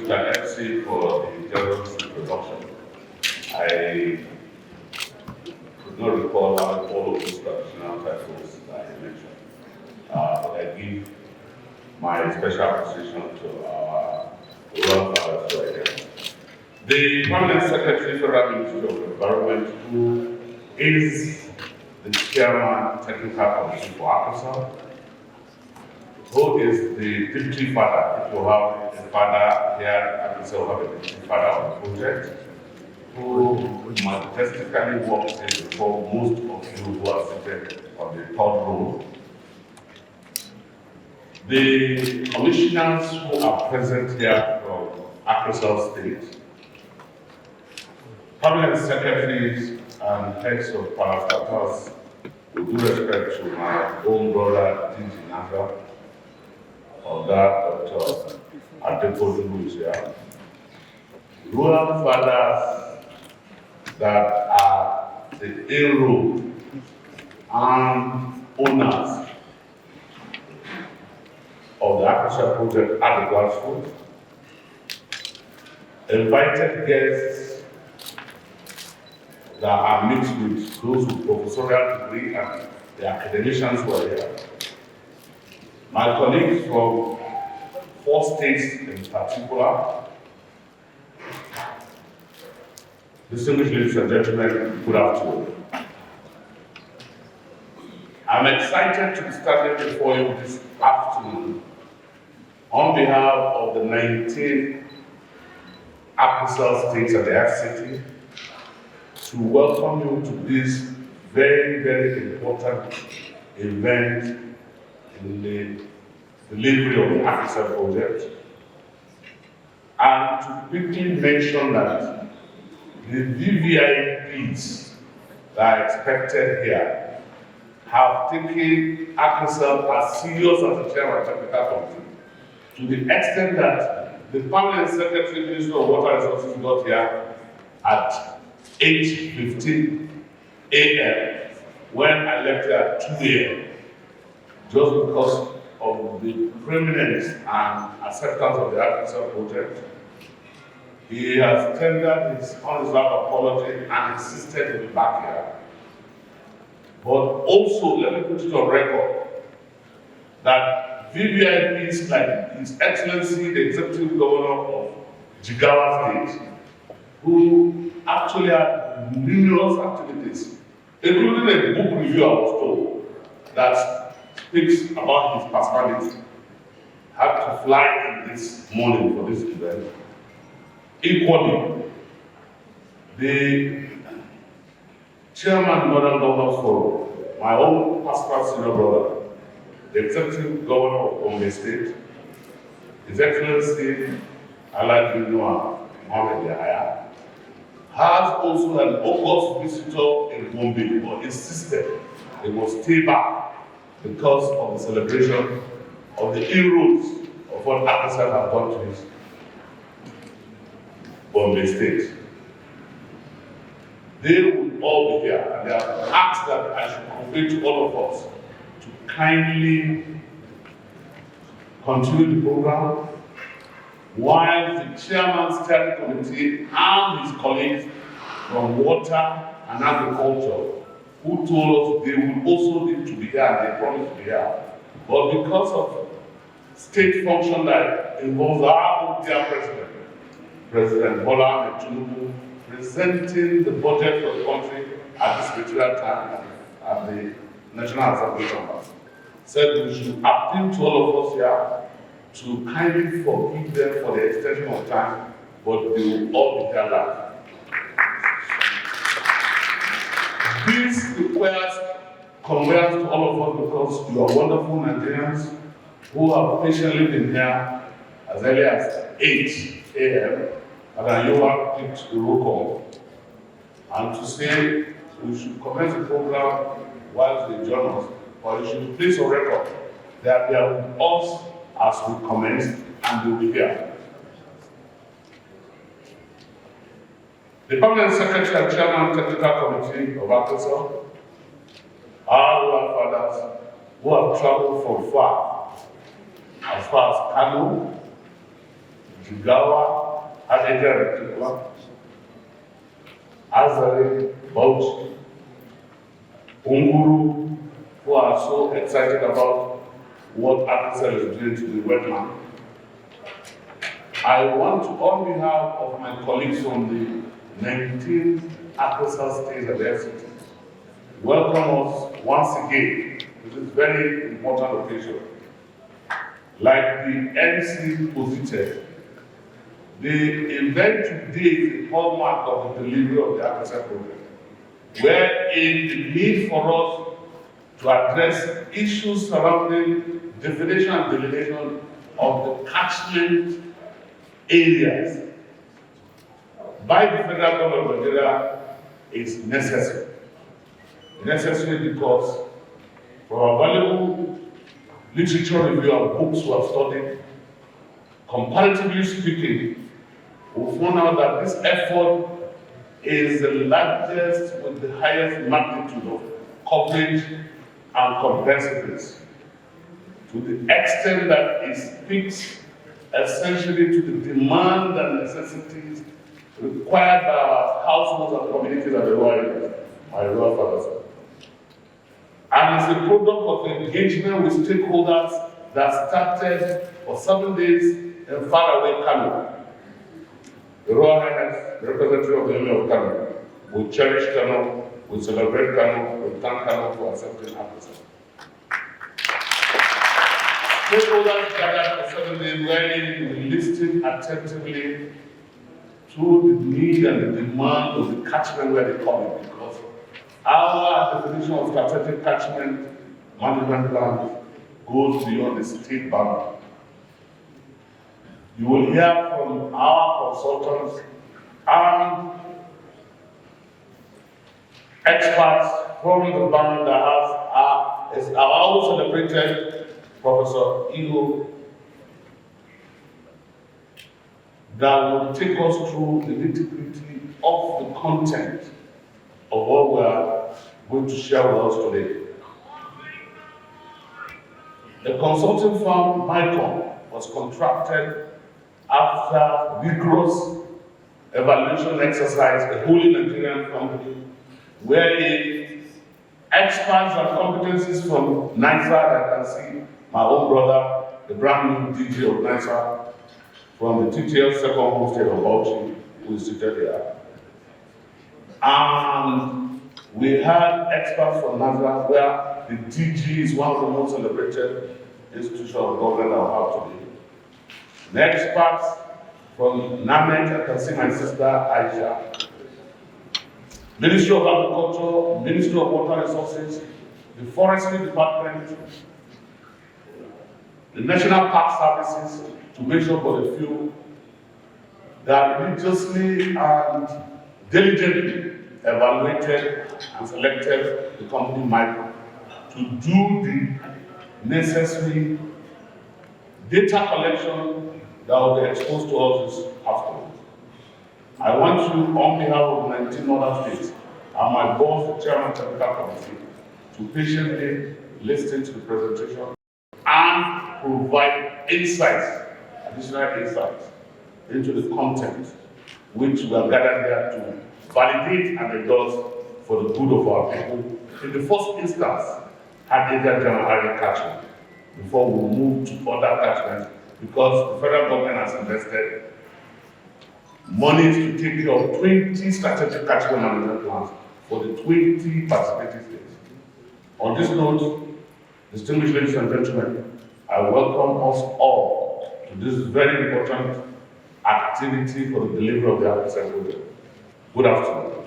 took an MC for the general introduction. I could not recall all of those traditional titles that I mentioned, but I give my special appreciation to our rural fathers right here. The Permanent Secretary for the Ministry of Environment, who is the Chairman Technical Committee for ACReSAL, who is the Deputy Father, if you have a father here, ACReSAL have a Deputy Father on the project, who majestically walks in before most of you who are seated on the third row. The commissioners who are present here from ACReSAL State, permanent secretaries and heads of parastatals, with due respect to my own brother, D.G. Naga, or that Dr. Adepoju, who is here, rural fathers that are the hero and owners of the ACReSAL project at the grassroots, invited guests that are mixed with those with professorial degree and the academicians who are here. My colleagues from 4 states in particular, distinguished ladies and gentlemen, good afternoon. I'm excited to be standing before you this afternoon on behalf of the 19 ACReSAL states and the FCT to welcome you to this very, very important event in the delivery of the ACReSAL project, and to quickly mention that the VVIPs that are expected here have taken ACReSAL as serious as the chairman of the technical committee, to the extent that the permanent secretary Ministry of Water Resources got here at 8:15 a.m. when I left here at 2 a.m. just because of the preeminence and acceptance of the ACReSAL project. He has tendered his unreserved apology and insisted to be back here. But also, let me put it on record that VVIPs like His Excellency, the Executive Governor of Jigawa State, who actually had numerous activities, including a book review I was told that speaks about his personality, had to fly in this morning for this event. Equally, the chairman Northern Governors Forum, my own personal senior brother, the Executive Governor of Gombe State, His Excellency Alhaji Umar has also an August visitor in Gombe, but insisted he must stay back because of the celebration of the inroads of what ACReSAL has done to his Gombe State. They will all be here, and they have asked that I should convey to all of us to kindly continue the program while the chairman's steering committee and his colleagues from water and agriculture, who told us they would also need to be here and they promised to be here. But because of state function that involves our own dear president, President Bola Ahmed Tinubu, presenting the budget for the country at this particular time at the National Assembly Chambers, said we should appeal to all of us here to kindly forgive them for the extension of time, but they will all be here live. This requires congrats to all of us because you are wonderful Nigerians who have patiently been here as early as 8 a.m. and you have picked the roll call. And to say we should commence the program while they join us, or you should place on record that they are with us as we commence and they will be here. The Permanent Secretary and Chairman Technical Committee of ACReSAL are rural fathers who have traveled from far, as far as Kano, Jigawa, Adeja, Azare, Bauchi, Unguru, who are so excited about what ACReSAL is doing to the wetland. I want to, on behalf of my colleagues from the 19 ACReSAL states and their cities, welcome us once again to this very important occasion. Like the MC posited, the event today is a hallmark of the delivery of the ACReSAL program, wherein the need for us to address issues surrounding definition and delineation of the catchment areas by the federal government of Nigeria is necessary. Necessary because for our valuable literature review of books we have studied, comparatively speaking, we found out that this effort is the largest with the highest magnitude of coverage and comprehensiveness, to the extent that it speaks essentially to the demand and necessities required by our households and communities at the rural fathers. And it's a product of engagement with stakeholders that started for 7 days in faraway Kano. The Royal Highness, the representative of the Emir of Kano, will cherish Kano, will celebrate Kano, will thank Kano for accepting ACReSAL. Stakeholders gathered for 7 days wherein we listened attentively to the need and the demand of the catchment where they come in, because our definition of strategic catchment management plan goes beyond the state boundary. You will hear from our consultants and experts from the band that has our also celebrated Professor Igo, that will take us through the nitty-gritty of the content of what we are going to share with us today. The consulting firm, MICOM, was contracted after rigorous evaluation exercise, a wholly Nigerian company, wherein experts and competencies from NISA, I can see my own brother, the brand new DG of NISA, from the TTL second home state of Bauchi, who is seated here. And we had experts from NASA, where the DG is one of the most celebrated institutions of government that I have today. The experts from NAMEC, I can see my sister Aisha. Ministry of Agriculture, Ministry of Water Resources, the Forestry Department, the National Park Services, to make sure for the few that religiously and diligently evaluated and selected the company MICOM to do the necessary data collection that will be exposed to us this afternoon. I want you, on behalf of 19 other states, and my boss, the chairman of the technical committee, to patiently listen to the presentation and provide insights, additional insights into the content which we are gathered here to validate and endorse for the good of our people. In the first instance, ABDULHAMID Umar catchment, before we move to other catchments, because the federal government has invested money to take care of 20 strategic catchment management plans for the 20 participating states. On this note, distinguished ladies and gentlemen, I welcome us all to this very important activity for the delivery of the ACReSAL program. Good afternoon.